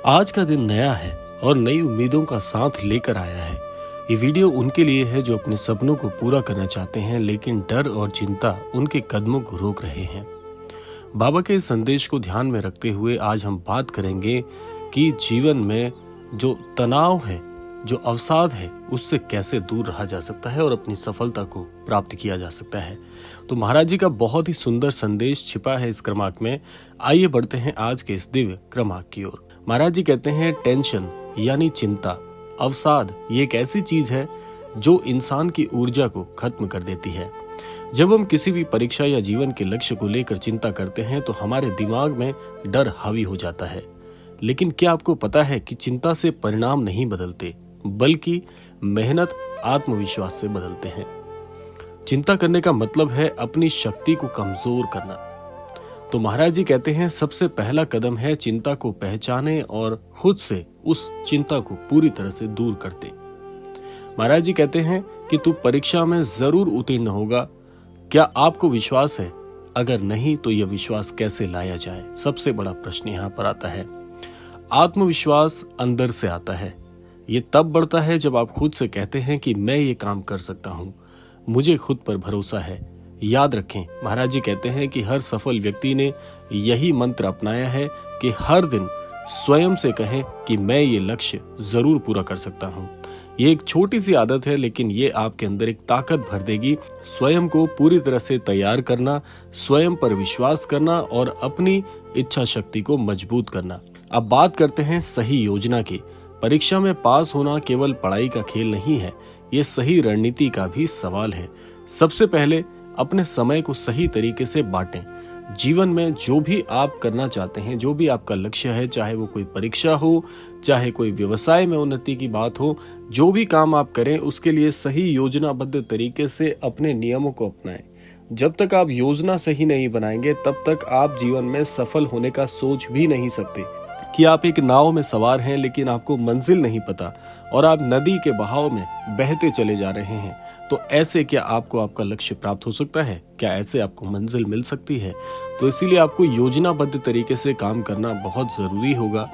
आज का दिन नया है और नई उम्मीदों का साथ लेकर आया है। ये वीडियो उनके लिए है जो अपने सपनों को पूरा करना चाहते हैं, लेकिन डर और चिंता उनके कदमों को रोक रहे हैं। बाबा के इस संदेश को ध्यान में रखते हुए आज हम बात करेंगे कि जीवन में जो तनाव है, जो अवसाद है, उससे कैसे दूर रहा जा सकता है और अपनी सफलता को प्राप्त किया जा सकता है। तो महाराज जी का बहुत ही सुंदर संदेश छिपा है इस क्रमांक में। आइए बढ़ते हैं आज के इस दिव्य क्रमांक की ओर। महाराज जी कहते हैं, टेंशन यानी चिंता, अवसाद ये एक ऐसी चीज है जो इंसान की ऊर्जा को खत्म कर देती है। जब हम किसी भी परीक्षा या जीवन के लक्ष्य को लेकर चिंता करते हैं तो हमारे दिमाग में डर हावी हो जाता है। लेकिन क्या आपको पता है कि चिंता से परिणाम नहीं बदलते, बल्कि मेहनत आत्मविश्वास से बदलते हैं। चिंता करने का मतलब है अपनी शक्ति को कमजोर करना। तो महाराज जी कहते हैं, सबसे पहला कदम है चिंता को पहचाने और खुद से उस चिंता को पूरी तरह से दूर कर दे। महाराज जी कहते हैं कि तू परीक्षा में जरूर उत्तीर्ण होगा। क्या आपको विश्वास है? अगर नहीं तो यह विश्वास कैसे लाया जाए? सबसे बड़ा प्रश्न यहाँ पर आता है। आत्मविश्वास अंदर से आता है। ये तब बढ़ता है जब आप खुद से कहते हैं कि मैं ये काम कर सकता हूँ, मुझे खुद पर भरोसा है। याद रखें, महाराज जी कहते हैं कि हर सफल व्यक्ति ने यही मंत्र अपनाया है कि हर दिन स्वयं से कहें कि मैं ये लक्ष्य जरूर पूरा कर सकता हूँ। ये एक छोटी सी आदत है, लेकिन ये आपके अंदर एक ताकत भर देगी। स्वयं को पूरी तरह से तैयार करना, स्वयं पर विश्वास करना और अपनी इच्छा शक्ति को मजबूत करना। अब बात करते हैं सही योजना की। परीक्षा में पास होना केवल पढ़ाई का खेल नहीं है, ये सही रणनीति का भी सवाल है। सबसे पहले अपने समय को सही तरीके से बांटें। जीवन में जो भी आप करना चाहते हैं, जो भी आपका लक्ष्य है, चाहे वो कोई परीक्षा हो, चाहे कोई व्यवसाय में उन्नति की बात हो, जो भी काम आप करें उसके लिए सही योजनाबद्ध तरीके से अपने नियमों को अपनाएं। जब तक आप योजना सही नहीं बनाएंगे तब तक आप जीवन में सफल होने का सोच भी नहीं सकते। कि आप एक नाव में सवार हैं लेकिन आपको मंजिल नहीं पता और आप नदी के बहाव में बहते चले जा रहे हैं, तो ऐसे क्या आपको आपका लक्ष्य प्राप्त हो सकता है? क्या ऐसे आपको मंजिल मिल सकती है? तो इसीलिए आपको योजनाबद्ध तरीके से काम करना बहुत जरूरी होगा।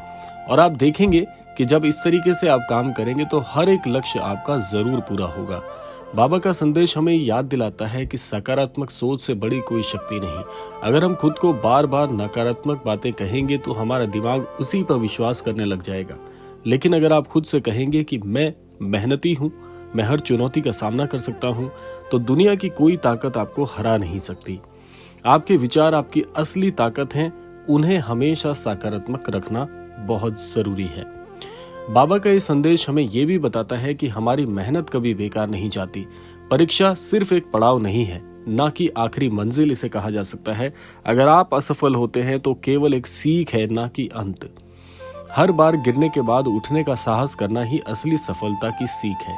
और आप देखेंगे कि जब इस तरीके से आप काम करेंगे तो हर एक लक्ष्य आपका जरूर पूरा होगा। बाबा का संदेश हमें याद दिलाता है कि सकारात्मक सोच से बड़ी कोई शक्ति नहीं। अगर हम खुद को बार बार नकारात्मक बातें कहेंगे तो हमारा दिमाग उसी पर विश्वास करने लग जाएगा। लेकिन अगर आप खुद से कहेंगे कि मैं मेहनती हूँ, मैं हर चुनौती का सामना कर सकता हूँ, तो दुनिया की कोई ताकत आपको हरा नहीं सकती। आपके विचार आपकी असली ताकत हैं, उन्हें हमेशा सकारात्मक रखना बहुत जरूरी है। बाबा का ये संदेश हमें ये भी बताता है कि हमारी मेहनत कभी बेकार नहीं जाती। परीक्षा सिर्फ एक पड़ाव नहीं है, ना कि आखिरी मंजिल इसे कहा जा सकता है। अगर आप असफल होते हैं तो केवल एक सीख है, ना कि अंत। हर बार गिरने के बाद उठने का साहस करना ही असली सफलता की सीख है।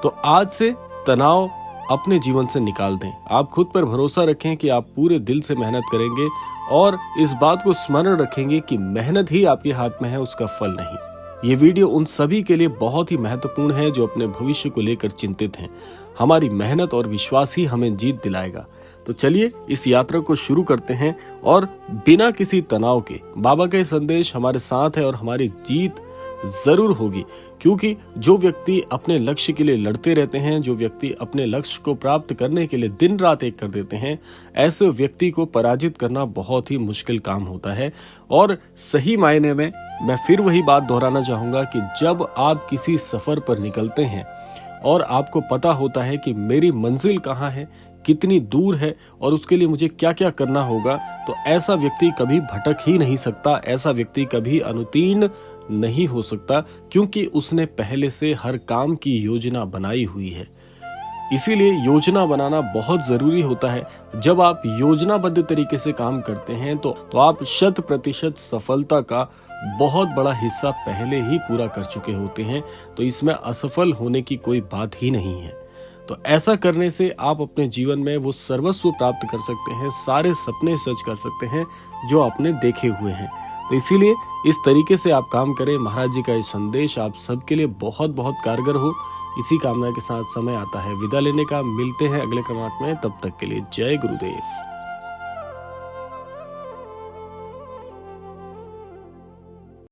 तो आज से तनाव अपने जीवन से निकाल दें। आप खुद पर भरोसा रखें कि आप पूरे दिल से मेहनत करेंगे और इस बात को स्मरण रखेंगे कि मेहनत ही आपके हाथ में है, उसका फल नहीं। ये वीडियो उन सभी के लिए बहुत ही महत्वपूर्ण है जो अपने भविष्य को लेकर चिंतित हैं। हमारी मेहनत और विश्वास ही हमें जीत दिलाएगा। तो चलिए इस यात्रा को शुरू करते हैं और बिना किसी तनाव के। बाबा का संदेश हमारे साथ है और हमारी जीत जरूर होगी, क्योंकि जो व्यक्ति अपने लक्ष्य के लिए लड़ते रहते हैं, जो व्यक्ति अपने लक्ष्य को प्राप्त करने के लिए दिन रात एक कर देते हैं, ऐसे व्यक्ति को पराजित करना बहुत ही मुश्किल काम होता है। और सही मायने में मैं फिर वही बात दोहराना चाहूंगा कि जब आप किसी सफर पर निकलते हैं और आपको पता होता है कि मेरी मंजिल कहाँ है, कितनी दूर है और उसके लिए मुझे क्या क्या करना होगा, तो ऐसा व्यक्ति कभी भटक ही नहीं सकता। ऐसा व्यक्ति कभी अनुत्तीर्ण नहीं हो सकता, क्योंकि उसने पहले से हर काम की योजना बनाई हुई है। इसीलिए योजना बनाना बहुत जरूरी होता है। जब आप योजनाबद्ध तरीके से काम करते हैं तो आप 100% सफलता का बहुत बड़ा हिस्सा पहले ही पूरा कर चुके होते हैं। तो इसमें असफल होने की कोई बात ही नहीं है। तो ऐसा करने से आप अपने जीवन में वो सर्वस्व प्राप्त कर सकते हैं, सारे सपने सच कर सकते हैं जो आपने देखे हुए हैं। तो इसीलिए इस तरीके से आप काम करें। महाराज जी का ये संदेश आप सबके लिए बहुत बहुत कारगर हो, इसी कामना के साथ समय आता है विदा लेने का। मिलते हैं अगले क्रमांक में, तब तक के लिए जय गुरुदेव।